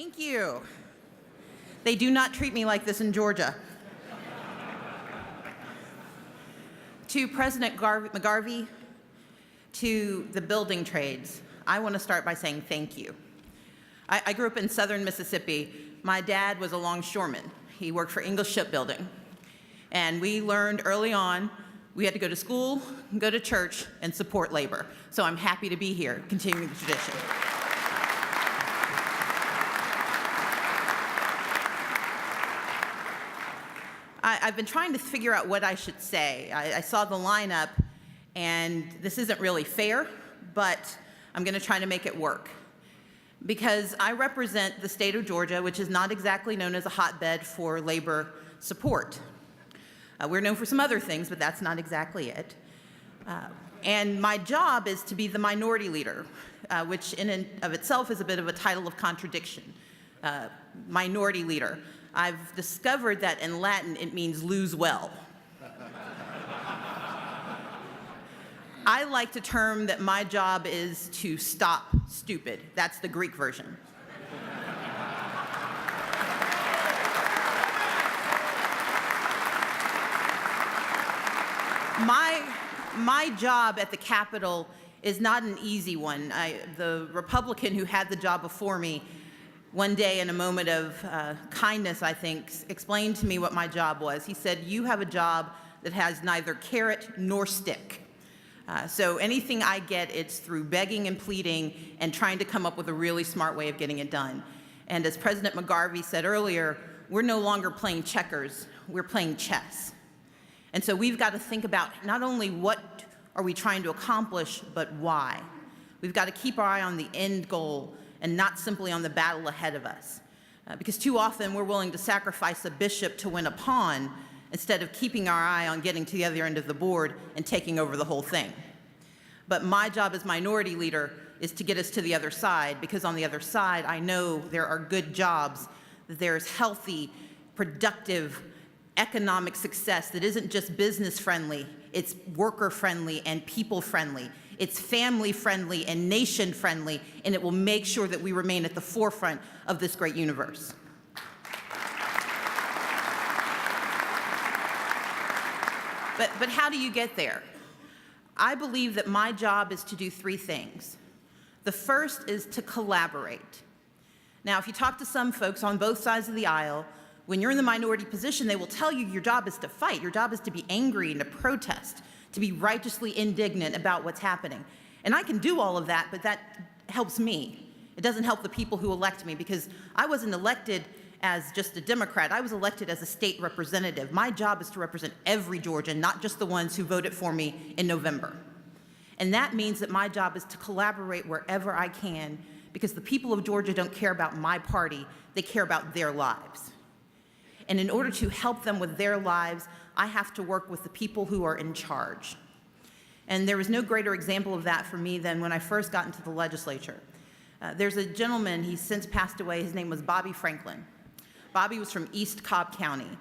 Thank you. They do not treat me like this in Georgia. To President McGarvey, to the building trades, I want to start by saying thank you. I grew up in southern Mississippi. My dad was a longshoreman. He worked for Ingalls Shipbuilding. And we learned early on we had to go to school, go to church, and support labor. So I'm happy to be here, continuing the tradition. I've been trying to figure out what I should say. I saw the lineup, and this isn't really fair, but I'm going to try to make it work. Because I represent the state of Georgia, which is not exactly known as a hotbed for labor support. We're known for some other things, but that's not exactly it. And my job is to be the minority leader, which in and of itself is a bit of a title of contradiction. Minority leader. I've discovered that in Latin it means lose well. I like to term that my job is to stop stupid. That's the Greek version. My job at the Capitol is not an easy one. The Republican who had the job before me, one day in a moment of kindness, I think, explained to me what my job was. He said, "You have a job that has neither carrot nor stick." So anything I get, it's through begging and pleading and trying to come up with a really smart way of getting it done. And as President McGarvey said earlier, we're no longer playing checkers, we're playing chess. And so we've got to think about not only what are we trying to accomplish, but why. We've got to keep our eye on the end goal and not simply on the battle ahead of us. Because too often we're willing to sacrifice a bishop to win a pawn instead of keeping our eye on getting to the other end of the board and taking over the whole thing. But my job as minority leader is to get us to the other side, because on the other side, I know there are good jobs, that there's healthy, productive, economic success that isn't just business friendly, it's worker friendly and people friendly. It's family friendly and nation friendly, and it will make sure that we remain at the forefront of this great universe. But how do you get there? I believe that my job is to do three things. The first is to collaborate. Now, if you talk to some folks on both sides of the aisle, when you're in the minority position, they will tell you your job is to fight. Your job is to be angry and to protest, to be righteously indignant about what's happening. And I can do all of that, but that helps me. It doesn't help the people who elect me, because I wasn't elected as just a Democrat. I was elected as a state representative. My job is to represent every Georgian, not just the ones who voted for me in November. And that means that my job is to collaborate wherever I can, because the people of Georgia don't care about my party, they care about their lives. And in order to help them with their lives, I have to work with the people who are in charge. And there was no greater example of that for me than when I first got into the legislature. There's a gentleman, he's since passed away, his name was Bobby Franklin. Bobby was from East Cobb County,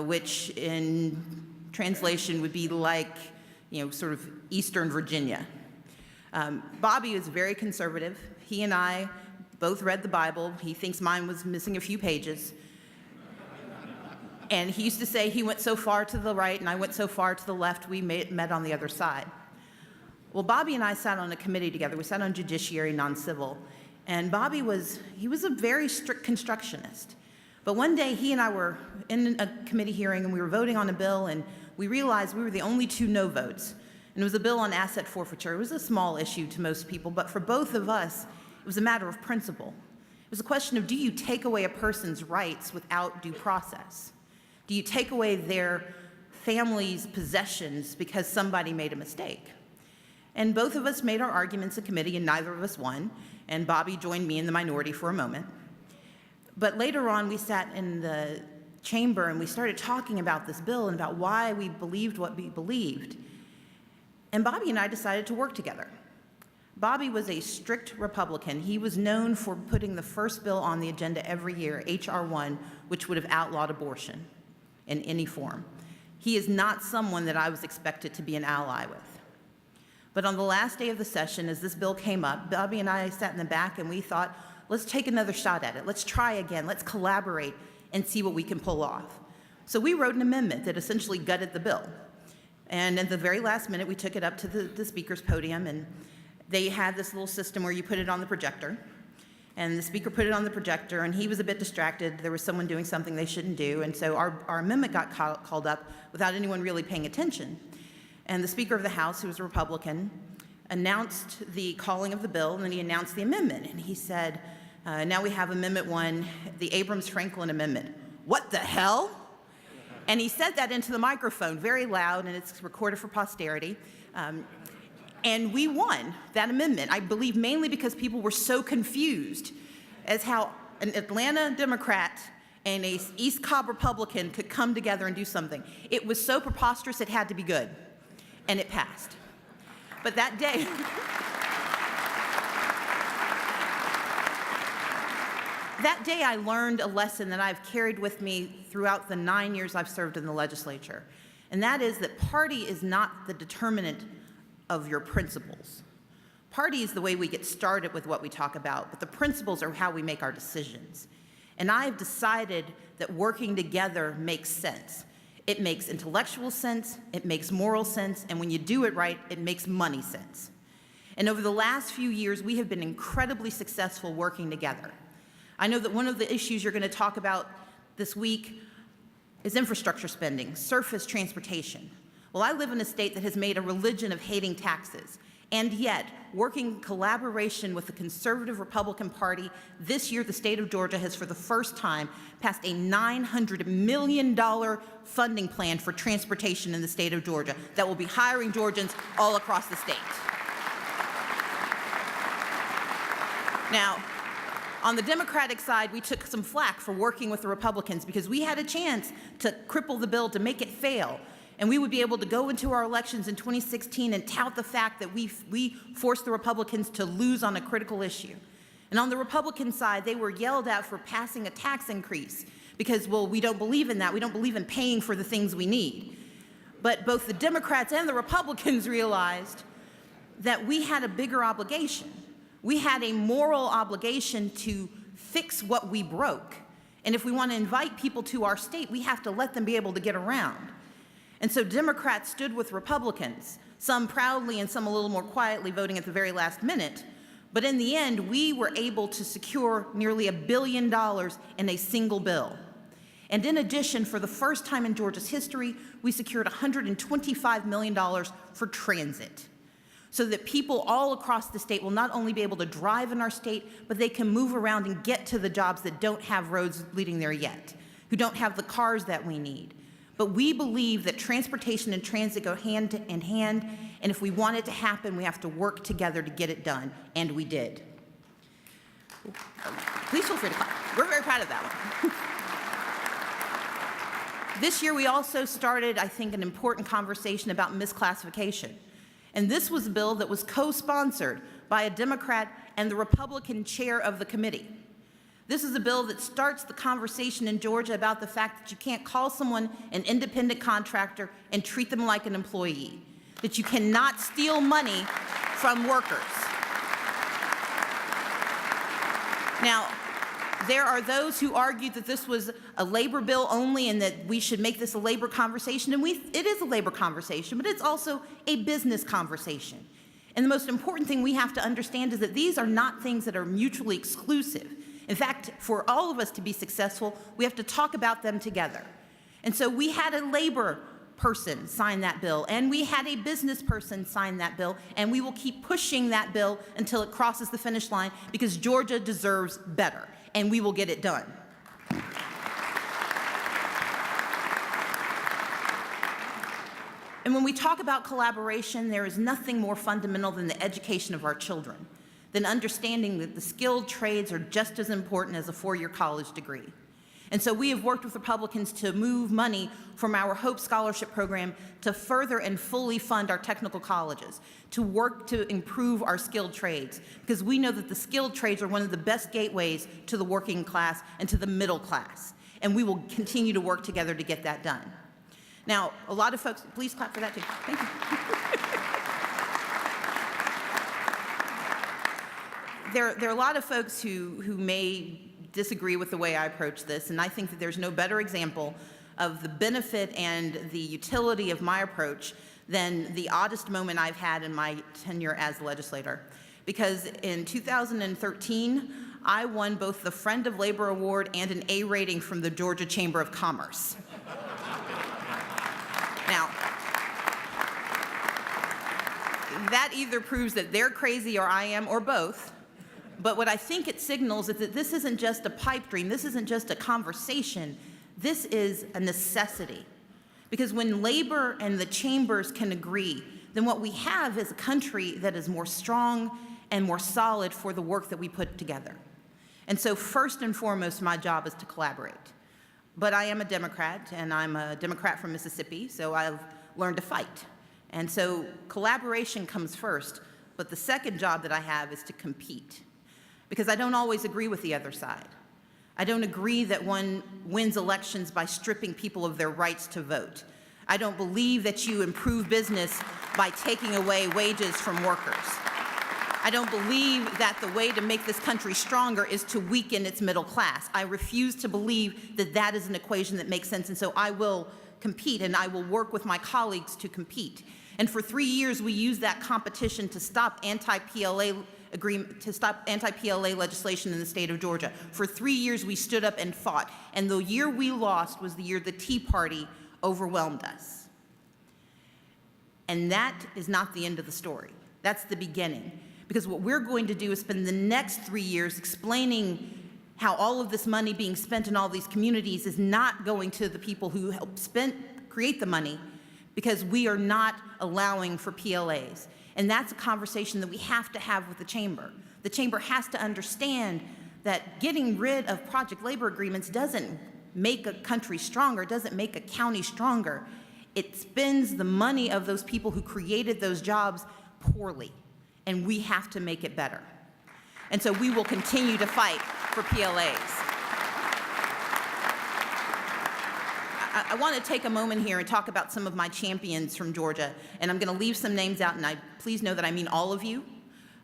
which in translation would be like, sort of Eastern Virginia. Bobby is very conservative. He and I both read the Bible. He thinks mine was missing a few pages. And he used to say he went so far to the right and I went so far to the left, we met on the other side. Well, Bobby and I sat on a committee together. We sat on Judiciary, Non-Civil. And Bobby was a very strict constructionist. But one day he and I were in a committee hearing and we were voting on a bill, and we realized we were the only two no votes. And it was a bill on asset forfeiture. It was a small issue to most people, but for both of us, it was a matter of principle. It was a question of, do you take away a person's rights without due process? Do you take away their family's possessions because somebody made a mistake? And both of us made our arguments in committee, and neither of us won. And Bobby joined me in the minority for a moment. But later on, we sat in the chamber and we started talking about this bill and about why we believed what we believed. And Bobby and I decided to work together. Bobby was a strict Republican. He was known for putting the first bill on the agenda every year, H.R. 1, which would have outlawed abortion in any form. He is not someone that I was expected to be an ally with. But on the last day of the session, as this bill came up, Bobby and I sat in the back and we thought, let's take another shot at it. Let's try again. Let's collaborate and see what we can pull off. So we wrote an amendment that essentially gutted the bill. And at the very last minute, we took it up to the speaker's podium, and they had this little system where you put it on the projector. And the speaker put it on the projector, and he was a bit distracted. There was someone doing something they shouldn't do, and so our amendment got called up without anyone really paying attention. And the Speaker of the House, who was a Republican, announced the calling of the bill, and then he announced the amendment. And he said, now we have Amendment 1, the Abrams-Franklin Amendment. What the hell? And he said that into the microphone very loud, and it's recorded for posterity. And we won that amendment, I believe mainly because people were so confused as how an Atlanta Democrat and an East Cobb Republican could come together and do something. It was so preposterous it had to be good, and it passed. But that day, that day I learned a lesson that I've carried with me throughout the 9 years I've served in the legislature, and that is that party is not the determinant of your principles. Party is the way we get started with what we talk about, but the principles are how we make our decisions. And I've decided that working together makes sense. It makes intellectual sense, it makes moral sense, and when you do it right, it makes money sense. And over the last few years, we have been incredibly successful working together. I know that one of the issues you're going to talk about this week is infrastructure spending, surface transportation. Well, I live in a state that has made a religion of hating taxes, and yet, working in collaboration with the conservative Republican Party, this year the state of Georgia has for the first time passed a $900 million funding plan for transportation in the state of Georgia that will be hiring Georgians all across the state. Now, on the Democratic side, we took some flack for working with the Republicans because we had a chance to cripple the bill, to make it fail. And we would be able to go into our elections in 2016 and tout the fact that we forced the Republicans to lose on a critical issue. And on the Republican side, they were yelled at for passing a tax increase because, well, we don't believe in that. We don't believe in paying for the things we need. But both the Democrats and the Republicans realized that we had a bigger obligation. We had a moral obligation to fix what we broke. And if we want to invite people to our state, we have to let them be able to get around. And so Democrats stood with Republicans, some proudly and some a little more quietly voting at the very last minute. But in the end, we were able to secure nearly $1 billion in a single bill. And in addition, for the first time in Georgia's history, we secured $125 million for transit, so that people all across the state will not only be able to drive in our state, but they can move around and get to the jobs that don't have roads leading there yet, who don't have the cars that we need. But we believe that transportation and transit go hand in hand, and if we want it to happen, we have to work together to get it done, and we did. Please feel free to clap. We're very proud of that one. This year, we also started, I think, an important conversation about misclassification. And this was a bill that was co-sponsored by a Democrat and the Republican chair of the committee. This is a bill that starts the conversation in Georgia about the fact that you can't call someone an independent contractor and treat them like an employee, that you cannot steal money from workers. Now, there are those who argue that this was a labor bill only and that we should make this a labor conversation, and it is a labor conversation, but it's also a business conversation. And the most important thing we have to understand is that these are not things that are mutually exclusive. In fact, for all of us to be successful, we have to talk about them together. And so we had a labor person sign that bill, and we had a business person sign that bill, and we will keep pushing that bill until it crosses the finish line because Georgia deserves better, and we will get it done. And when we talk about collaboration, there is nothing more fundamental than the education of our children, than understanding that the skilled trades are just as important as a four-year college degree. And so we have worked with Republicans to move money from our Hope Scholarship Program to further and fully fund our technical colleges, to work to improve our skilled trades, because we know that the skilled trades are one of the best gateways to the working class and to the middle class. And we will continue to work together to get that done. Now, a lot of folks, please clap for that too. Thank you. there are a lot of folks who may disagree with the way I approach this, and I think that there's no better example of the benefit and the utility of my approach than the oddest moment I've had in my tenure as a legislator. Because in 2013, I won both the Friend of Labor Award and an A rating from the Georgia Chamber of Commerce. Now, that either proves that they're crazy or I am, or both. But what I think it signals is that this isn't just a pipe dream, this isn't just a conversation, this is a necessity. Because when labor and the chambers can agree, then what we have is a country that is more strong and more solid for the work that we put together. And so first and foremost, my job is to collaborate. But I am a Democrat, and I'm a Democrat from Mississippi, so I've learned to fight. And so collaboration comes first, but the second job that I have is to compete. Because I don't always agree with the other side. I don't agree that one wins elections by stripping people of their rights to vote. I don't believe that you improve business by taking away wages from workers. I don't believe that the way to make this country stronger is to weaken its middle class. I refuse to believe that that is an equation that makes sense, and so I will compete, and I will work with my colleagues to compete. And for 3 years, we used that competition to stop anti-PLA legislation in the state of Georgia. For 3 years, we stood up and fought. And the year we lost was the year the Tea Party overwhelmed us. And that is not the end of the story. That's the beginning. Because what we're going to do is spend the next 3 years explaining how all of this money being spent in all these communities is not going to the people who helped create the money, because we are not allowing for PLAs. And that's a conversation that we have to have with the chamber. The chamber has to understand that getting rid of project labor agreements doesn't make a country stronger, doesn't make a county stronger. It spends the money of those people who created those jobs poorly, and we have to make it better. And so we will continue to fight for PLAs. I want to take a moment here and talk about some of my champions from Georgia, and I'm going to leave some names out, and please know that I mean all of you,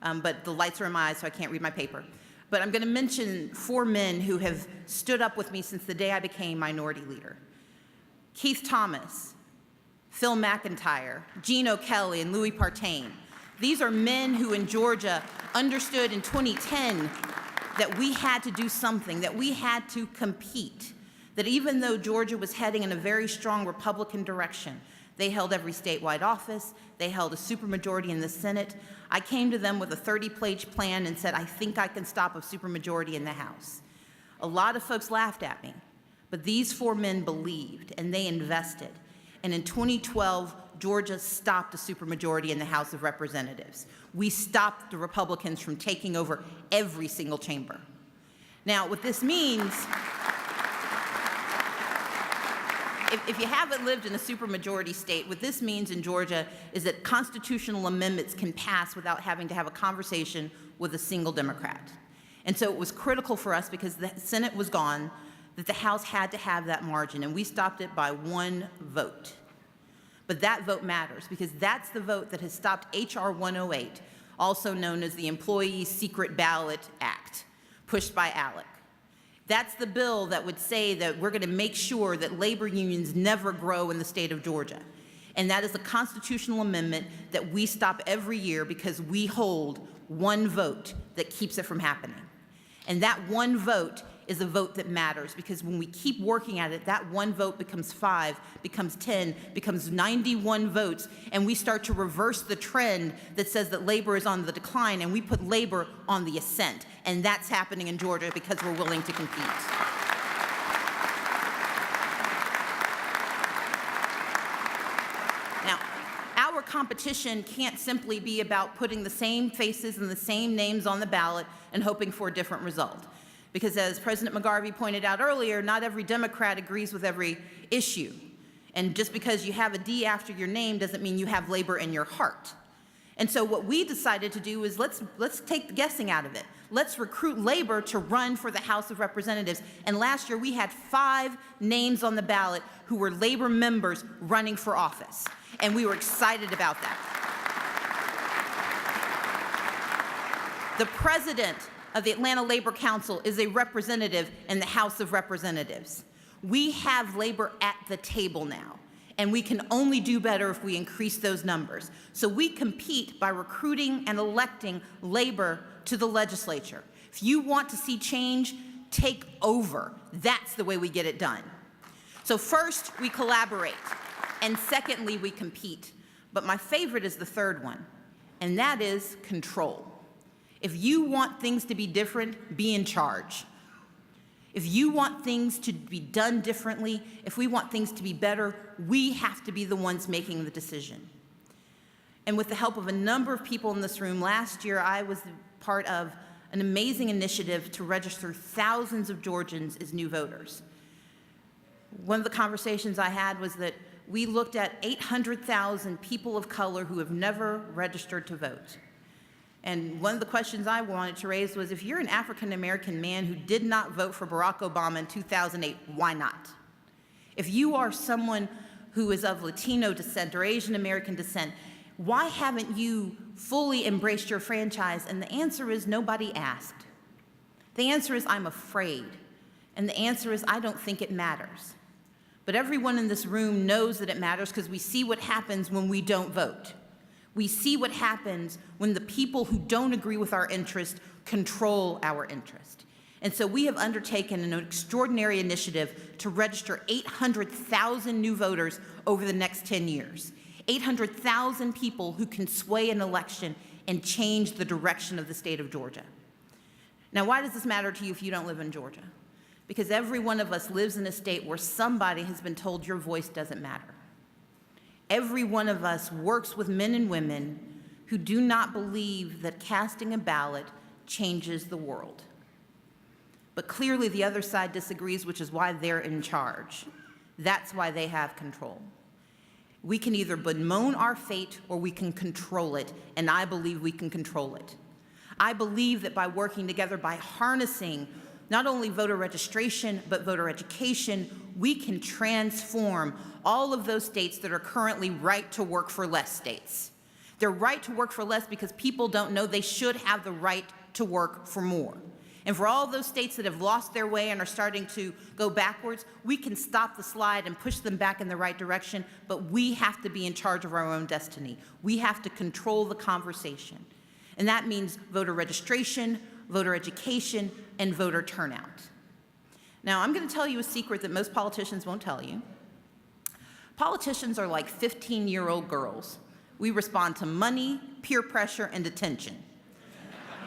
but the lights are in my eyes, so I can't read my paper. But I'm going to mention 4 men who have stood up with me since the day I became minority leader. Keith Thomas, Phil McIntyre, Gene O'Kelly, and Louis Partain. These are men who in Georgia understood in 2010 that we had to do something, that we had to compete. That even though Georgia was heading in a very strong Republican direction, they held every statewide office, they held a supermajority in the Senate. I came to them with a 30-page plan and said, I think I can stop a supermajority in the House. A lot of folks laughed at me, but these 4 men believed and they invested. And in 2012, Georgia stopped a supermajority in the House of Representatives. We stopped the Republicans from taking over every single chamber. Now, what this means, if you haven't lived in a supermajority state, what this means in Georgia is that constitutional amendments can pass without having to have a conversation with a single Democrat. And so it was critical for us, because the Senate was gone, that the House had to have that margin, and we stopped it by 1 vote. But that vote matters, because that's the vote that has stopped H.R. 108, also known as the Employee Secret Ballot Act, pushed by ALEC. That's the bill that would say that we're going to make sure that labor unions never grow in the state of Georgia. And that is a constitutional amendment that we stop every year, because we hold 1 vote that keeps it from happening. And that 1 vote is a vote that matters, because when we keep working at it, that 1 vote becomes 5, becomes 10, becomes 91 votes, and we start to reverse the trend that says that labor is on the decline, and we put labor on the ascent. And that's happening in Georgia because we're willing to compete. Now, our competition can't simply be about putting the same faces and the same names on the ballot and hoping for a different result. Because as President McGarvey pointed out earlier, not every Democrat agrees with every issue. And just because you have a D after your name doesn't mean you have labor in your heart. And so what we decided to do is let's take the guessing out of it. Let's recruit labor to run for the House of Representatives. And last year we had 5 names on the ballot who were labor members running for office. And we were excited about that. The president of the Atlanta Labor Council is a representative in the House of Representatives. We have labor at the table now, and we can only do better if we increase those numbers. So we compete by recruiting and electing labor to the legislature. If you want to see change, take over. That's the way we get it done. So first, we collaborate, and secondly, we compete. But my favorite is the third one, and that is control. If you want things to be different, be in charge. If you want things to be done differently, if we want things to be better, we have to be the ones making the decision. And with the help of a number of people in this room, last year I was part of an amazing initiative to register thousands of Georgians as new voters. One of the conversations I had was that we looked at 800,000 people of color who have never registered to vote. And one of the questions I wanted to raise was, if you're an African-American man who did not vote for Barack Obama in 2008, why not? If you are someone who is of Latino descent or Asian American descent, why haven't you fully embraced your franchise? And the answer is nobody asked. The answer is I'm afraid. And the answer is I don't think it matters. But everyone in this room knows that it matters because we see what happens when we don't vote. We see what happens when the people who don't agree with our interest control our interest. And so we have undertaken an extraordinary initiative to register 800,000 new voters over the next 10 years. 800,000 people who can sway an election and change the direction of the state of Georgia. Now, why does this matter to you if you don't live in Georgia? Because every one of us lives in a state where somebody has been told your voice doesn't matter. Every one of us works with men and women who do not believe that casting a ballot changes the world. But clearly the other side disagrees, which is why they're in charge. That's why they have control. We can either bemoan our fate or we can control it, and I believe we can control it. I believe that by working together, by harnessing not only voter registration, but voter education, we can transform all of those states that are currently right to work for less states. They're right to work for less because people don't know they should have the right to work for more. And for all those states that have lost their way and are starting to go backwards, we can stop the slide and push them back in the right direction, but we have to be in charge of our own destiny. We have to control the conversation. And that means voter registration, voter education, and voter turnout. Now, I'm going to tell you a secret that most politicians won't tell you. Politicians are like 15-year-old girls. We respond to money, peer pressure, and attention.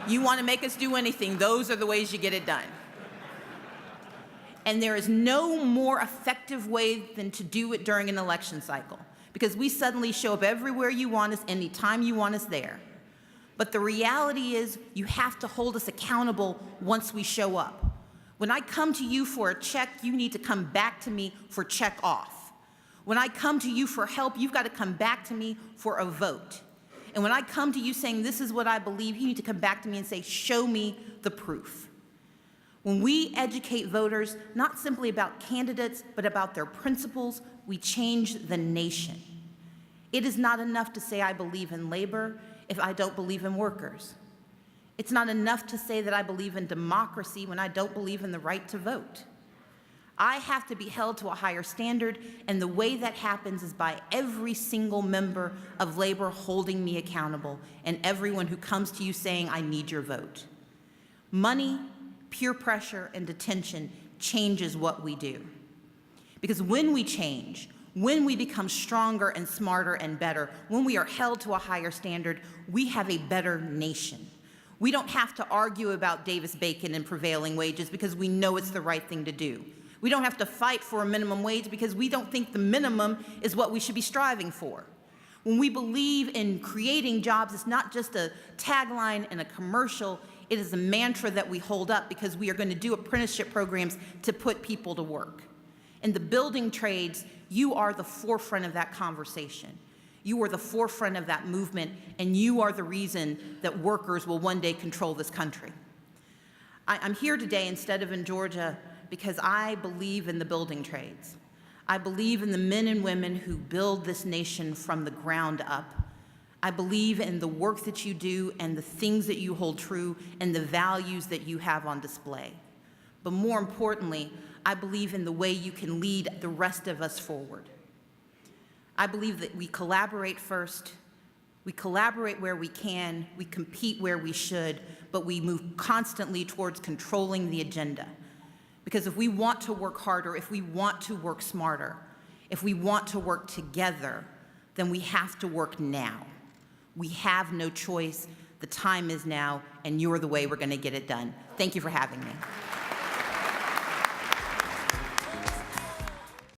You want to make us do anything, those are the ways you get it done. And there is no more effective way than to do it during an election cycle, because we suddenly show up everywhere you want us, anytime you want us there. But the reality is you have to hold us accountable once we show up. When I come to you for a check, you need to come back to me for check off. When I come to you for help, you've got to come back to me for a vote. And when I come to you saying this is what I believe, you need to come back to me and say, show me the proof. When we educate voters, not simply about candidates, but about their principles, we change the nation. It is not enough to say I believe in labor if I don't believe in workers. It's not enough to say that I believe in democracy when I don't believe in the right to vote. I have to be held to a higher standard, and the way that happens is by every single member of labor holding me accountable, and everyone who comes to you saying, I need your vote. Money, peer pressure, and detention changes what we do. Because when we change, when we become stronger and smarter and better, when we are held to a higher standard, we have a better nation. We don't have to argue about Davis-Bacon and prevailing wages because we know it's the right thing to do. We don't have to fight for a minimum wage because we don't think the minimum is what we should be striving for. When we believe in creating jobs, it's not just a tagline and a commercial, it is a mantra that we hold up because we are going to do apprenticeship programs to put people to work. In the building trades, you are the forefront of that conversation. You are the forefront of that movement, and you are the reason that workers will one day control this country. I'm here today instead of in Georgia because I believe in the building trades. I believe in the men and women who build this nation from the ground up. I believe in the work that you do and the things that you hold true and the values that you have on display. But more importantly, I believe in the way you can lead the rest of us forward. I believe that we collaborate first, we collaborate where we can, we compete where we should, but we move constantly towards controlling the agenda. Because if we want to work harder, if we want to work smarter, if we want to work together, then we have to work now. We have no choice. The time is now, and you're the way we're going to get it done. Thank you for having me.